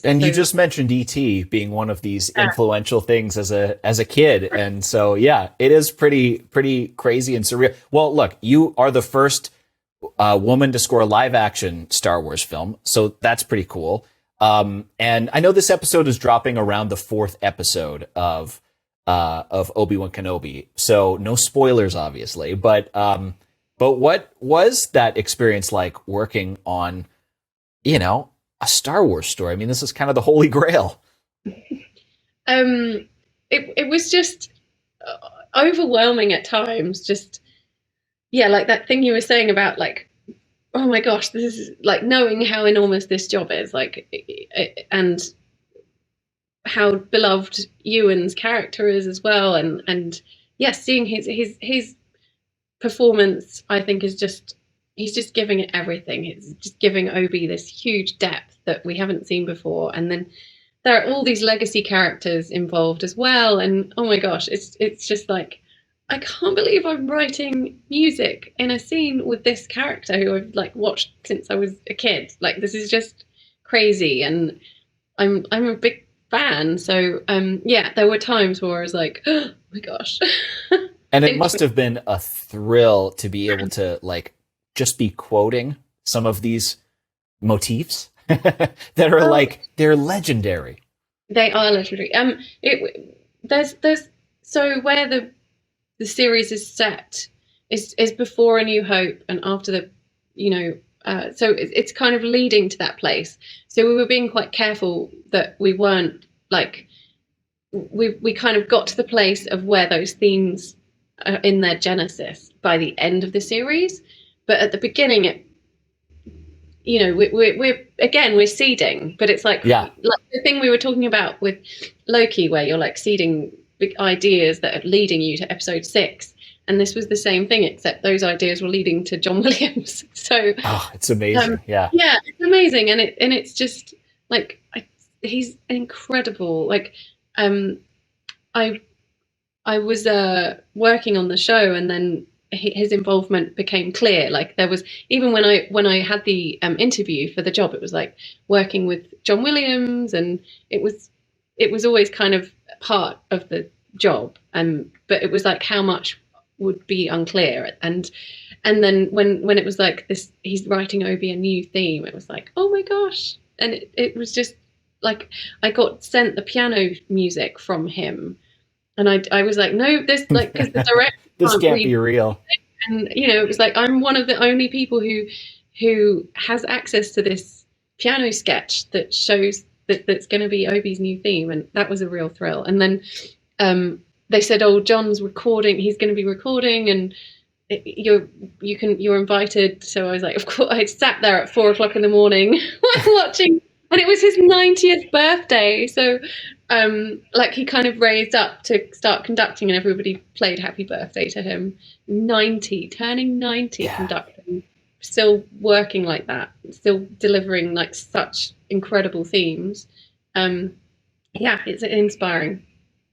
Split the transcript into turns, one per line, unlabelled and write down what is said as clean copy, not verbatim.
And you
So
just mentioned ET being one of these influential things as a kid, and so yeah, it is pretty crazy and surreal. Well, look, you are the first woman to score a live action Star Wars film, so that's pretty cool. And I know this episode is dropping around the fourth episode of Obi-Wan Kenobi, so no spoilers, obviously. But what was that experience like working on, a Star Wars story? I mean, this is kind of the holy grail.
um, it was just overwhelming at times. Just yeah, like that thing you were saying about like, oh my gosh, this is like knowing how enormous this job is, like, and how beloved Ewan's character is as well, and yes, seeing his performance, I think, is just he's just giving it everything. He's just giving Obi this huge depth that we haven't seen before, and then there are all these legacy characters involved as well. And oh my gosh, it's just like I can't believe I'm writing music in a scene with this character who I've like watched since I was a kid. Like this is just crazy, and I'm a big fan. So yeah, there were times where I was like, oh my gosh.
And it must have been a thrill to be able to like just be quoting some of these motifs that are like they're legendary.
They are legendary. There's so where the series is set is before A New Hope and after the, so it's kind of leading to that place. So we were being quite careful that we weren't like we kind of got to the place of where those themes are in their genesis by the end of the series, but at the beginning we're seeding, but it's
Yeah.
like the thing we were talking about with Loki, where you're like seeding big ideas that are leading you to episode 6, and this was the same thing, except those ideas were leading to John Williams. So
Oh, it's amazing. Yeah.
yeah, it's amazing, and it's just like he's incredible. Like I I was working on the show, and then his involvement became clear. Like there was, even when I had the interview for the job, it was like working with John Williams, and it was always kind of part of the job. But it was like how much would be unclear, and then when it was like this, he's writing Obi a new theme. It was like, oh my gosh, and it was just like I got sent the piano music from him. And I was like, no, this like because the director
This
can't
can't
read,
be real.
and it was like I'm one of the only people who has access to this piano sketch that shows that's going to be Obi's new theme, and that was a real thrill. And then they said, oh, John's recording; he's going to be recording, and you're invited. So I was like, of course. I sat there at 4 o'clock in the morning watching, and it was his 90th birthday, so. Like he kind of raised up to start conducting, and everybody played happy birthday to him. 90, turning 90,
Yeah.
conducting, still working like that, still delivering like such incredible themes. Yeah, it's inspiring.